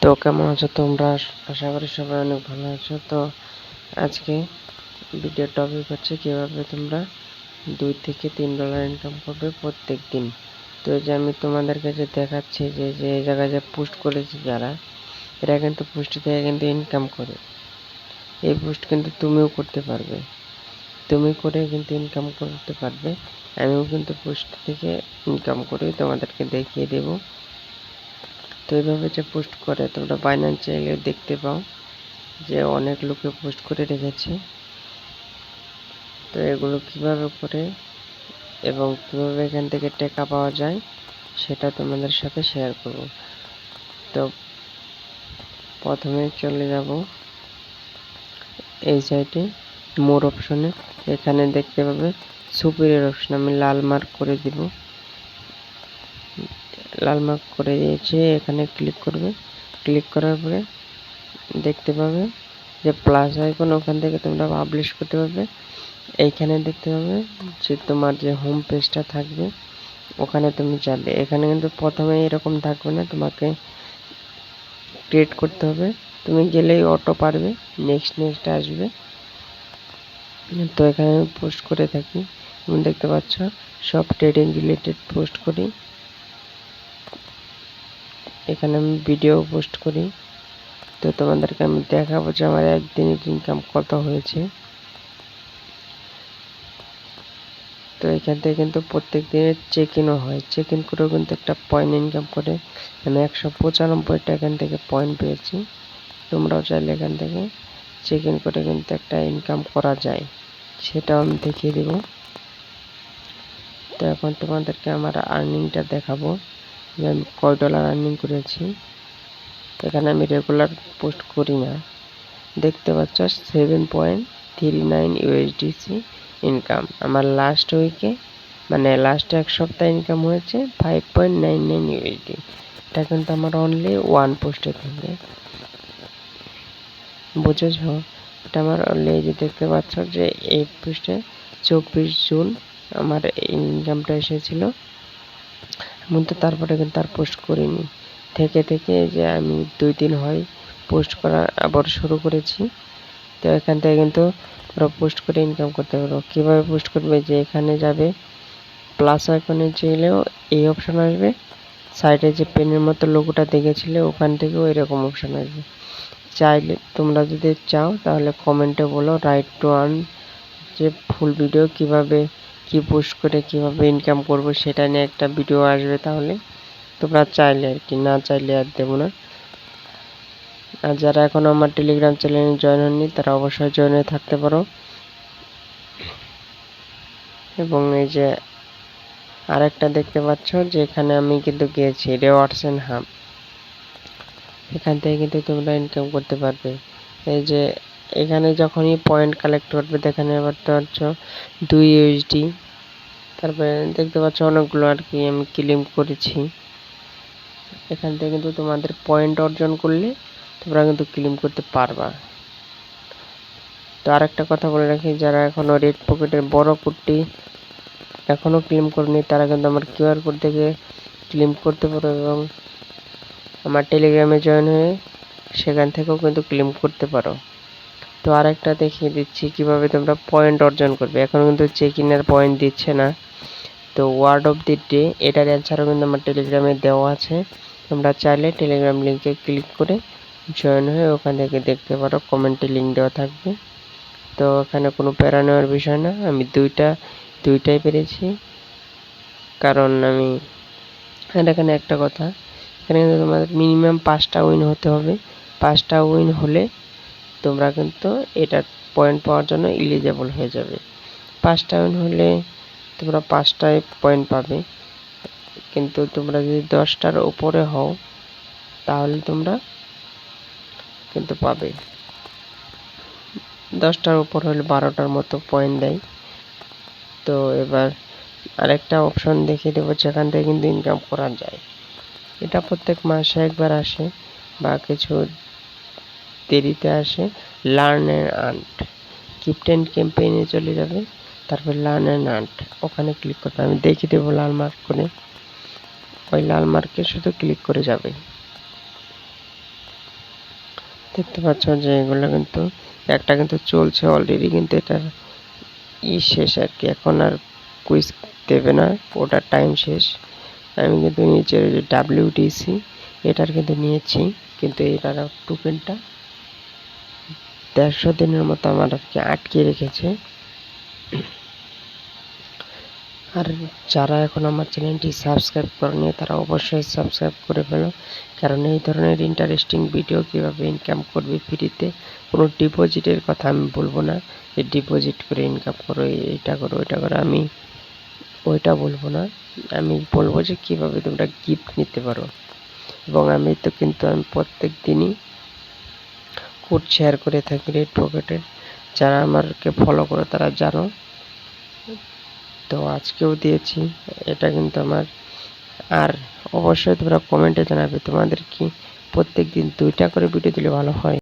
তো কেমন আছো তোমরা? আশা করি সবাই অনেক ভালো আছো। তো আজকে ভিডিওর টপিক হচ্ছে কিভাবে তোমরা $2 থেকে $3 ইনকাম করবে প্রত্যেক দিন। তো এই যে আমি তোমাদেরকে যে দেখাচ্ছি যে যে জায়গায় যে পোস্ট করেছি যারা, এরা কিন্তু পোস্ট থেকে কিন্তু ইনকাম করে। এই পোস্ট কিন্তু তুমিও করতে পারবে, তুমি করে কিন্তু ইনকাম করতে পারবে। আমিও কিন্তু পোস্ট থেকে ইনকাম করি, তোমাদেরকে দেখিয়ে দেবো। তো এইভাবে যে পোস্ট করে তোমরা বাইন্যান্স চাইলে দেখতে পাও যে অনেক লোকে পোস্ট করে রেখেছে। তো এগুলো কিভাবে করে এবং কিভাবে এখান থেকে টাকা পাওয়া যায় সেটা তোমাদের সাথে শেয়ার করব। তো প্রথমে চলে যাব এই সাইটে মোর অপশনে। এখানে দেখতে পাবে সুপিরিয়র অপশন, আমি লাল মার্ক করে দিব। লাল মার্ক করে দিয়েছি, এখানে ক্লিক করবে। ক্লিক করার পরে দেখতে পাবে যে প্লাস আইকন, ওখান থেকে তোমরা পাবলিশ করতে পারবে। এইখানে দেখতে পাবে যে তোমার যে হোম পেজটা থাকবে, ওখানে তুমি চাইলে এখানে কিন্তু প্রথমে এরকম থাকবে না, তোমাকে ক্রিয়েট করতে হবে। তুমি গেলেই অটো পারবে, নেক্সট নেক্সট আসবে। তো এখানে আমি পোস্ট করে থাকি, তুমি দেখতে পাচ্ছ সব ট্রেডিং রিলেটেড পোস্ট করি। এখানে আমি ভিডিও পোস্ট করি। তো তোমাদেরকে আমি দেখাবো যে আমার একদিনের ইনকাম কত হয়েছে। তো এখান থেকে কিন্তু প্রত্যেক দিনের চেক ইনও হয়, চেক ইন করেও কিন্তু একটা পয়েন্ট ইনকাম করে। আমি 195টা এখান থেকে পয়েন্ট পেয়েছি। তোমরাও চাইলে এখান থেকে চেক ইন করে কিন্তু একটা ইনকাম করা যায়, সেটাও আমি দেখিয়ে দেব। তো এখন তোমাদেরকে আমার আর্নিংটা দেখাবো যে আমি কয় ডলার আর্নিং করেছি। এখানে আমি রেগুলার পোস্ট করি না, দেখতে পাচ্ছ 7.39 USDC ইনকাম। আমার লাস্ট উইকে মানে লাস্ট এক সপ্তাহ ইনকাম হয়েছে 5.99 USD। এটা কিন্তু আমার অনলি ওয়ান পোস্টে থেকে, বুঝেছ? এটা আমার অনলি, এই যে দেখতে পাচ্ছ যে এই পোস্টে 24 জুন আমার ইনকামটা এসেছিল। কিন্তু তারপরে কিন্তু আর পোস্ট করিনি, থেকে থেকে যে আমি 2 দিন হয় পোস্ট করা আবার শুরু করেছি। তো এখান থেকে কিন্তু ওরা পোস্ট করে ইনকাম করতে পারো। কীভাবে পোস্ট করবে, যে এখানে যাবে প্লাস আইকনে চাইলেও এই অপশন আসবে, সাইডে যে পেনের মতো লোগোটা দেখেছিলে ওখান থেকেও এরকম অপশন আসবে। চাইলে তোমরা যদি চাও তাহলে কমেন্টে বলো রাইট টু আর্ন, যে ফুল ভিডিও কিভাবে কি পোস্ট করে কিভাবে ইনকাম করব সেটা নিয়ে একটা ভিডিও আসবে। তাহলে তোমরা চাইলে আর কি, না চাইলে আর দেবো না। আর যারা এখনো আমার টেলিগ্রাম চ্যানেলে জয়েন হননি তারা অবশ্যই জয়েন হয়ে থাকতে পারো। এবং এই যে আরেকটা দেখতে পাচ্ছ যে এখানে আমি কিন্তু গিয়েছি রিওয়ার্ডস এন্ড হাব, এখান থেকে কিন্তু তোমরা ইনকাম করতে পারবে। এই যে এখানে যখনই পয়েন্ট কালেক্ট করবে এখানে আবার পাচ্ছ 2 USD। তারপরে দেখতে পাচ্ছ অনেকগুলো আর কি আমি ক্লেম করেছি। এখান থেকে কিন্তু তোমাদের পয়েন্ট অর্জন করলে তোমরা কিন্তু ক্লেম করতে পারবা। তো আরেকটা কথা বলে রাখি, যারা এখনো রেড পকেটের বড় কোডটি এখনো ক্লেম করেনি তারা কিন্তু আমার কিউআর কোড থেকে ক্লেম করতে পারো এবং আমার টেলিগ্রামে জয়েন হয়ে সেখান থেকেও কিন্তু ক্লেম করতে পারো। তো আরেকটা দেখিয়ে দিচ্ছি কিভাবে তোমরা পয়েন্ট অর্জন করবে। এখন কিন্তু চেক ইনের পয়েন্ট দিচ্ছে না। তো ওয়ার্ড অফ দি ডে এটার অ্যান্সারও কিন্তু আমার টেলিগ্রামে দেওয়া আছে, তোমরা চাইলে টেলিগ্রাম লিঙ্কে ক্লিক করে জয়েন হয়ে ওখান থেকে দেখতে পারো, কমেন্টে লিঙ্ক দেওয়া থাকবে। তো এখানে কোনো প্যারা নেওয়ার বিষয় না, আমি দুইটাই পেরেছি। কারণ আমি, আর এখানে একটা কথা, এখানে কিন্তু তোমাদের মিনিমাম 5টা উইন হতে হবে। 5টা উইন হলে তোমরা কিন্তু এটার পয়েন্ট পাওয়ার জন্য এলিজেবল হয়ে যাবে। 5টা উইন হলে তোমরা 5টায় পয়েন্ট পাবে, কিন্তু তোমরা যদি 10টার উপরে হও তাহলে তোমরা কিন্তু পাবে। 10টার উপর হলে 12টার মতো পয়েন্ট দেয়। তো এবার আরেকটা অপশন দেখিয়ে দেবো যেখান থেকে কিন্তু ইনকাম করা যায়। এটা প্রত্যেক মাসে একবার আসে বা কিছু দেরিতে আসে। লার্ন অ্যান্ড আর্ন, কিপটেন ক্যাম্পেইনে চলে যাবে, তারপর লার্ন অ্যান্ড আর্ন ওখানে ক্লিক করতে, আমি দেখিয়ে দেবো লাল মার্ক করে, ওই লাল মার্কে শুধু ক্লিক করে যাবে। দেখতে পাচ্ছ যে এগুলো কিন্তু একটা কিন্তু চলছে অলরেডি, কিন্তু এটার শেষ আর কি, এখন আর কুইজ দেবে না, ওটার টাইম শেষ। আমি কিন্তু নিচের যে WTC এটার কিন্তু নিয়েছি, কিন্তু এটার টোকেনটা 150 দিনের মতো আমার আর কি আটকে রেখেছে। আর যারা এখন আমার চ্যানেলটি সাবস্ক্রাইব করেনি তারা অবশ্যই সাবস্ক্রাইব করে ফেলো, কারণ এই ধরনের ইন্টারেস্টিং ভিডিও কীভাবে ইনকাম করবে ফ্রিতে, কোনো ডিপোজিটের কথা আমি বলবো না যে ডিপোজিট করে ইনকাম করো, এইটা করো ওইটা করো, আমি ওইটা বলবো না। আমি বলবো যে কীভাবে তোমরা গিফট নিতে পারো। এবং আমি প্রত্যেক দিনই কোড শেয়ার করে থাকি রেড পকেটের, যারা আমাকে ফলো করো তারা জানো। তো আজকেও দিয়েছি, এটা কিন্তু আমার। আর অবশ্যই তোমরা কমেন্টে জানাবে তোমাদের কি প্রত্যেক দিন 2টা করে ভিডিও দিলে ভালো হয়।